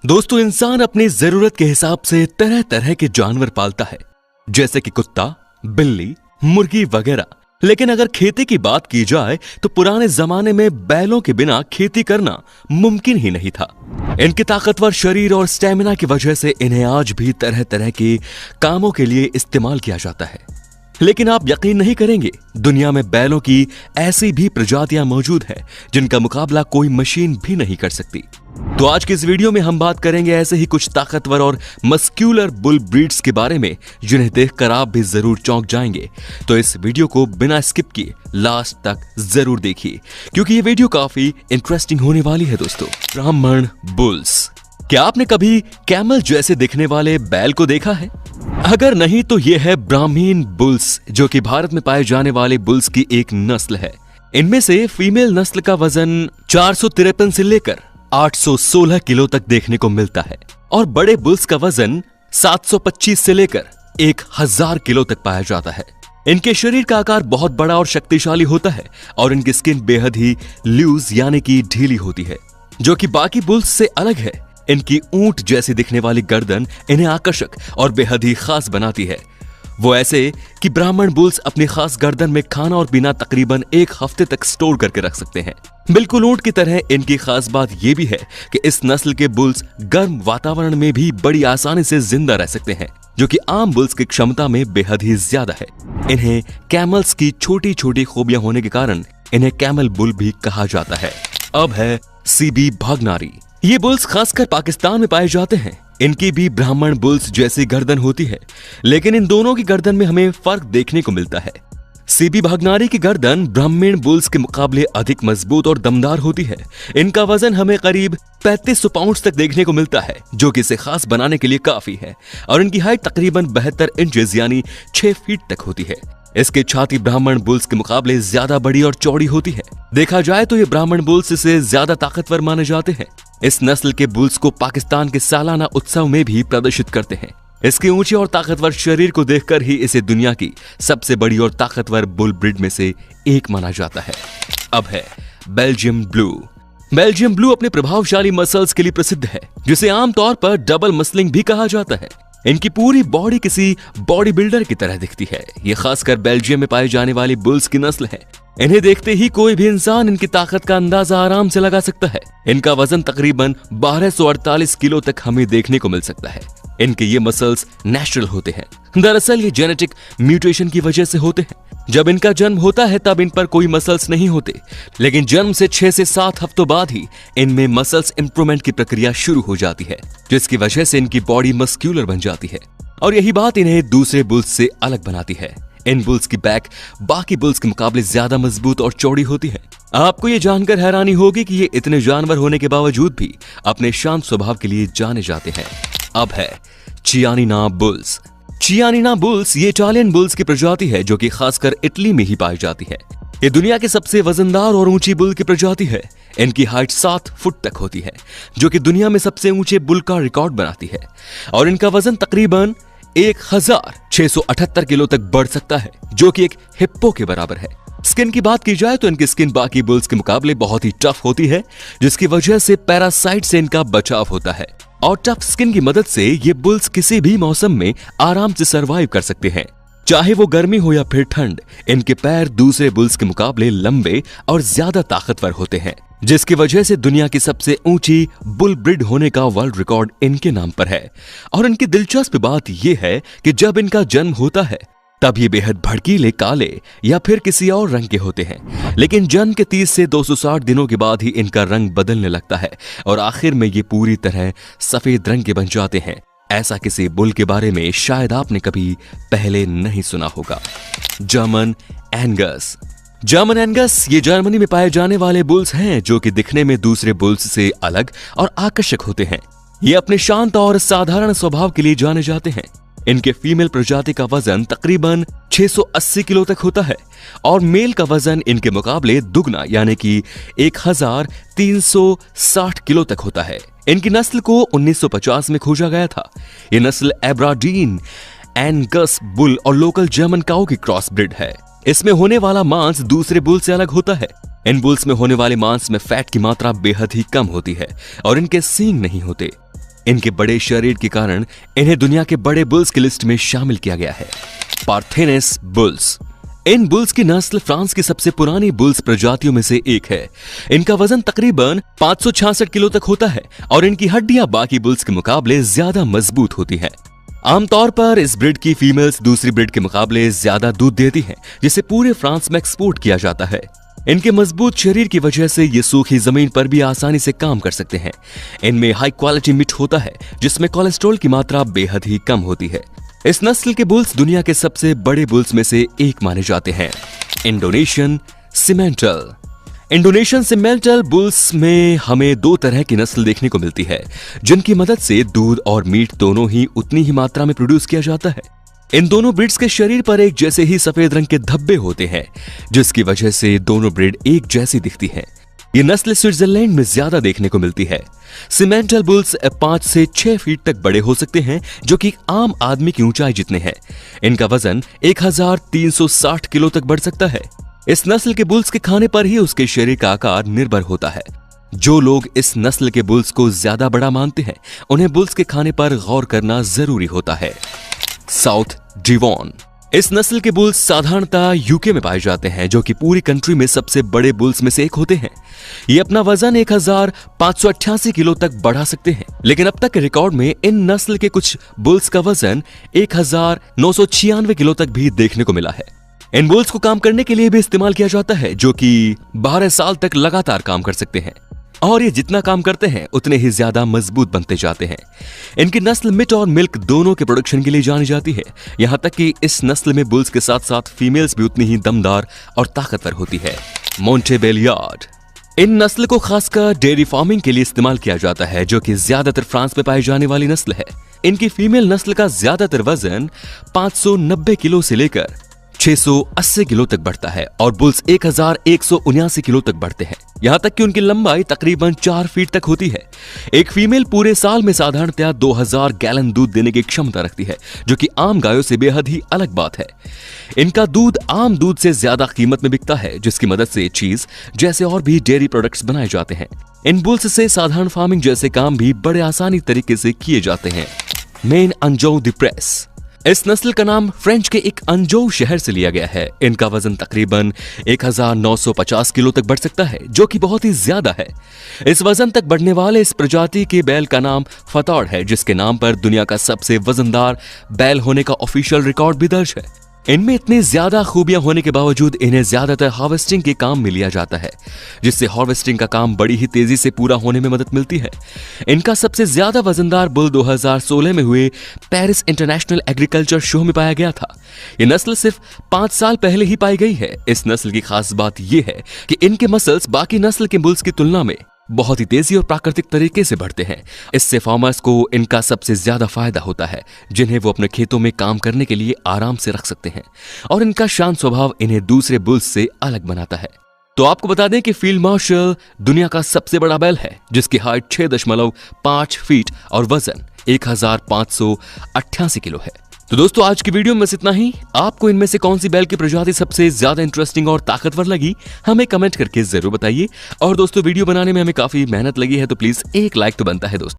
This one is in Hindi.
दोस्तों, इंसान अपनी जरूरत के हिसाब से तरह तरह के जानवर पालता है, जैसे कि कुत्ता, बिल्ली, मुर्गी वगैरह। लेकिन अगर खेती की बात की जाए तो पुराने जमाने में बैलों के बिना खेती करना मुमकिन ही नहीं था। इनके ताकतवर शरीर और स्टेमिना की वजह से इन्हें आज भी तरह तरह के कामों के लिए इस्तेमाल किया जाता है। लेकिन आप यकीन नहीं करेंगे, दुनिया में बैलों की ऐसी भी प्रजातियां मौजूद हैं जिनका मुकाबला कोई मशीन भी नहीं कर सकती। तो आज के इस वीडियो में हम बात करेंगे ऐसे ही कुछ ताकतवर और मस्क्यूलर बुल ब्रीड्स के बारे में जिन्हें देखकर आप भी जरूर चौंक जाएंगे। तो इस वीडियो को बिना स्किप किए लास्ट तक जरूर देखिए, क्योंकि ये वीडियो काफी इंटरेस्टिंग होने वाली है। दोस्तों, ब्राह्मण बुल्स। क्या आपने कभी कैमल जैसे दिखने वाले बैल को देखा है? अगर नहीं तो ये है ब्राह्मीण बुल्स, जो कि भारत में पाए जाने वाले बुल्स की एक नस्ल है। इनमें से फीमेल नस्ल का वजन 453 से लेकर 816 किलो तक देखने को मिलता है और बड़े बुल्स का वजन 725 से लेकर 1000 किलो तक पाया जाता है। इनके शरीर का आकार बहुत बड़ा और शक्तिशाली होता है और इनकी स्किन बेहद ही लूज यानी कि ढीली होती है, जो कि बाकी बुल्स से अलग है। इनकी ऊंट जैसी दिखने वाली गर्दन इन्हें आकर्षक और बेहद ही खास बनाती है। वो ऐसे कि ब्राह्मण बुल्स अपनी खास गर्दन में खाना और पीना तकरीबन 1 हफ्ते तक स्टोर करके रख सकते हैं। बिल्कुल ऊंट की तरह इनकी खास बात यह भी है कि इस नस्ल के बुल्स गर्म वातावरण में भी बड़ी आसानी से जिंदा रह सकते हैं, जो कि आम बुल्स की क्षमता में बेहद ही ज्यादा है। इन्हें कैमल्स की छोटी छोटी खूबियां होने के कारण इन्हें कैमल बुल भी कहा जाता है। अब है सीबी भागनारी। ये बुल्स खासकर पाकिस्तान में पाए जाते हैं। इनकी भी ब्राह्मण बुल्स जैसी गर्दन होती है, लेकिन इन दोनों की गर्दन में हमें फर्क देखने को मिलता है। सीबी भागनारी की गर्दन ब्राह्मण बुल्स के मुकाबले अधिक मजबूत और दमदार होती है। इनका वजन हमें करीब 3500 पाउंड तक देखने को मिलता है, जो कि इसे खास बनाने के लिए काफी है। और इनकी हाइट तकरीबन 72 इंचेस यानी 6 फीट तक होती है। इसकी छाती ब्राह्मण बुल्स के मुकाबले ज्यादा बड़ी और चौड़ी होती है। देखा जाए तो ये ब्राह्मण बुल्स से ज्यादा ताकतवर माने जाते हैं। इस नस्ल के बुल्स को पाकिस्तान के सालाना उत्सव में भी प्रदर्शित करते हैं। इसके ऊंचे और ताकतवर शरीर को देखकर ही इसे दुनिया की सबसे बड़ी और ताकतवर बुल ब्रीड में से एक माना जाता है। अब है बेल्जियम ब्लू। बेल्जियम ब्लू अपने प्रभावशाली मसल्स के लिए प्रसिद्ध है, जिसे आमतौर पर डबल मसलिंग भी कहा जाता है। इनकी पूरी बॉडी किसी बॉडी बिल्डर की तरह दिखती है। ये खासकर बेल्जियम में पाई जाने वाली बुल्स की नस्ल है। इन्हें देखते ही कोई भी इंसान इनकी ताकत का अंदाजा आराम से लगा सकता है। इनका वजन तकरीबन 1248 किलो तक हमें देखने को मिल सकता है। इनके ये मसल्स नेचुरल होते हैं। दरअसल ये जेनेटिक म्यूटेशन की वजह से होते हैं। जब इनका जन्म होता है तब इन पर कोई मसल्स नहीं होते, लेकिन जन्म से 6 से 7 हफ्तों बाद ही इनमें मसल्स इंप्रूवमेंट की प्रक्रिया शुरू हो जाती है, जिसकी वजह से इनकी बॉडी मस्क्यूलर बन जाती है। और यही बात इन्हें दूसरे बुल्स से अलग बनाती है। इन बुल्स की बैक बाकी बुल्स के मुकाबले ज्यादा मजबूत और चौड़ी होती है। आपको ये जानकर हैरानी होगी कि ये इतने जानवर होने के बावजूद भी अपने शांत स्वभाव के लिए जाने जाते हैं। अब है चियानिना बुल्स। चियानिना बुल्स ये इटालियन बुल्स की प्रजाति है, जो कि खासकर इटली में ही पाई जाती है। ये दुनिया की सबसे वजनदार और ऊंची बुल की प्रजाति है। इनकी हाइट 7 फुट तक होती है, जो कि दुनिया में सबसे ऊंचे बुल का रिकॉर्ड बनाती है। और इनका वजन तकरीबन 1678 किलो तक बढ़ सकता है, जो कि एक हिप्पो के बराबर है। स्किन की बात की जाए तो इनकी स्किन बाकी बुल्स के मुकाबले बहुत ही टफ होती है, जिसकी वजह से पैरासाइट से इनका बचाव होता है। और टफ स्किन की मदद से ये बुल्स किसी भी मौसम में आराम से सरवाइव कर सकते हैं, चाहे वो गर्मी हो या फिर ठंड। इनके पैर दूसरे बुल्स के मुकाबले लंबे और ज्यादा ताकतवर होते हैं, जिसकी वजह से दुनिया की सबसे ऊंची बुल ब्रीड होने का वर्ल्ड रिकॉर्ड इनके नाम पर है। और इनकी दिलचस्प बात यह है कि जब इनका जन्म होता है तब ये बेहद भड़कीले काले या फिर किसी और रंग के होते हैं, लेकिन जन्म के 30 से 260 दिनों के बाद ही इनका रंग बदलने लगता है और आखिर में ये पूरी तरह सफेद रंग के बन जाते हैं। ऐसा किसी बुल के बारे में शायद आपने कभी पहले नहीं सुना होगा। German Angus. जर्मन एंगस ये जर्मनी में पाए जाने वाले बुल्स हैं, जो कि दिखने में दूसरे बुल्स से अलग और आकर्षक होते हैं। ये अपने शांत और साधारण स्वभाव के लिए जाने जाते हैं। इनके फीमेल प्रजाति का वजन तकरीबन 680 किलो तक होता है और मेल का वजन इनके मुकाबले दुगना यानी कि 1360 किलो तक होता है। इनकी नस्ल को 1950 में खोजा गया था। ये नस्ल एब्राडीन, एंगस बुल और लोकल जर्मन काऊ की क्रॉस ब्रीड है। इसमें होने वाला मांस दूसरे बुल से अलग होता है। इन बुल्स में होने वाले मांस में फैट की मात्रा बेहद ही कम होती है और इनके सींग नहीं होते। इनके बड़े शरीर के कारण इन्हें दुनिया के बड़े बुल्स की लिस्ट में शामिल किया गया है। पार्थेनस बुल्स। इन बुल्स की नस्ल फ्रांस की सबसे पुरानी बुल्स प्रजातियों में से एक है। इनका वजन तकरीबन 566 किलो तक होता है और इनकी हड्डियां बाकी बुल्स के मुकाबले ज्यादा मजबूत होती हैं। आमतौर पर इस ब्रीड की फीमेल्स दूसरी ब्रीड के मुकाबले ज्यादा दूध देती हैं, जिसे पूरे फ्रांस में एक्सपोर्ट किया जाता है। इनके मजबूत शरीर की वजह से ये सूखी जमीन पर भी आसानी से काम कर सकते हैं। इनमें हाई क्वालिटी मीट होता है, जिसमें कोलेस्ट्रॉल की मात्रा बेहद ही कम होती है। इस नस्ल के बुल्स दुनिया के सबसे बड़े बुल्स में से एक माने जाते हैं। इंडोनेशियन सिमेंटल। इंडोनेशियन सिमेंटल बुल्स में हमें दो तरह की नस्ल देखने को मिलती है, जिनकी मदद से दूध और मीट दोनों ही उतनी ही मात्रा में प्रोड्यूस किया जाता है। इन दोनों ब्रीड्स के शरीर पर एक जैसे ही सफेद रंग के धब्बे होते हैं, जिसकी वजह से दोनों ब्रीड एक जैसी दिखती हैं। ये नस्ल स्विट्जरलैंड में ज्यादा देखने को मिलती है। सिमेंटल बुल्स 5 से 6 फीट तक बड़े हो सकते हैं, जो कि आम आदमी की ऊंचाई जितने हैं। इनका वजन 1360 किलो तक बढ़ सकता है। इस नस्ल के बुल्स के खाने पर ही उसके शरीर का आकार निर्भर होता है। जो लोग इस नस्ल के बुल्स को ज्यादा बड़ा मानते हैं, उन्हें बुल्स के खाने पर गौर करना जरूरी होता है। South Devon. इस नस्ल के बुल्स साधारणतः यूके में पाए जाते हैं, जो कि पूरी कंट्री में सबसे बड़े बुल्स में से एक होते हैं। ये अपना वजन 1588 किलो तक बढ़ा सकते हैं, लेकिन अब तक के रिकॉर्ड में इन नस्ल के कुछ बुल्स का वजन 1996 किलो तक भी देखने को मिला है। इन बुल्स को काम करने के लिए भी इस्तेमाल किया जाता है, जो कि 12 साल तक लगातार काम कर सकते हैं, और ये जितना काम करते हैं उतने ही ज्यादा मजबूत बनते जाते हैं। इनकी नस्ल मीट और मिल्क दोनों के प्रोडक्शन के लिए जानी जाती है। यहाँ तक कि इस नस्ल में बुल्स के साथ साथ फीमेल्स भी उतनी ही दमदार और ताकतवर होती है। मोंटेबेलियार्ड। इन नस्ल को खासकर डेयरी फार्मिंग के लिए इस्तेमाल किया जाता है, जो कि ज्यादातर फ्रांस में पाई जाने वाली नस्ल है। इनकी फीमेल नस्ल का ज्यादातर वजन 590 किलो से लेकर 680 किलो तक बढ़ता है और बुल्स 1179 किलो तक बढ़ते हैं। यहाँ तक कि उनकी लंबाई तकरीबन 4 फीट तक होती है। एक फीमेल पूरे साल में साधारणतः 2000 गैलन दूध देने की क्षमता रखती है, जो कि आम गायों से बेहद ही अलग बात है। इनका दूध आम दूध से ज्यादा कीमत में बिकता है, जिसकी मदद से चीज जैसे और भी डेयरी प्रोडक्ट्स बनाए जाते हैं। इन बुल्स से साधारण फार्मिंग जैसे काम भी बड़े आसानी तरीके से किए जाते हैं। मेन अंजोउ दी प्रेस। इस नस्ल का नाम फ्रेंच के एक अंजोउ शहर से लिया गया है। इनका वजन तकरीबन 1950 किलो तक बढ़ सकता है, जो कि बहुत ही ज्यादा है। इस वजन तक बढ़ने वाले इस प्रजाति के बैल का नाम फतौड़ है, जिसके नाम पर दुनिया का सबसे वजनदार बैल होने का ऑफिशियल रिकॉर्ड भी दर्ज है। इनमें इतनी ज्यादा खूबियां होने के बावजूद इन्हें ज्यादातर हार्वेस्टिंग के काम में लिया जाता है, जिससे हार्वेस्टिंग का काम बड़ी ही तेजी से पूरा होने में मदद मिलती है। इनका सबसे ज्यादा वजनदार बुल 2016 में हुए पेरिस इंटरनेशनल एग्रीकल्चर शो में पाया गया था। ये नस्ल सिर्फ 5 साल पहले ही पाई गई है। इस नस्ल की खास बात यह है कि इनके मसल्स बाकी नस्ल के बुल्स की तुलना में बहुत ही तेजी और प्राकृतिक तरीके से बढ़ते हैं। इससे फार्मर्स को इनका सबसे ज्यादा फायदा होता है, जिन्हें वो अपने खेतों में काम करने के लिए आराम से रख सकते हैं, और इनका शांत स्वभाव इन्हें दूसरे बुल्स से अलग बनाता है। तो आपको बता दें कि फील्ड मार्शल दुनिया का सबसे बड़ा बैल है, जिसकी हाइट 6.5 फीट और वजन 1588 किलो है। तो दोस्तों, आज की वीडियो में बस इतना ही। आपको इनमें से कौन सी बैल की प्रजाति सबसे ज्यादा इंटरेस्टिंग और ताकतवर लगी, हमें कमेंट करके जरूर बताइए। और दोस्तों, वीडियो बनाने में हमें काफी मेहनत लगी है, तो प्लीज एक लाइक तो बनता है दोस्तों।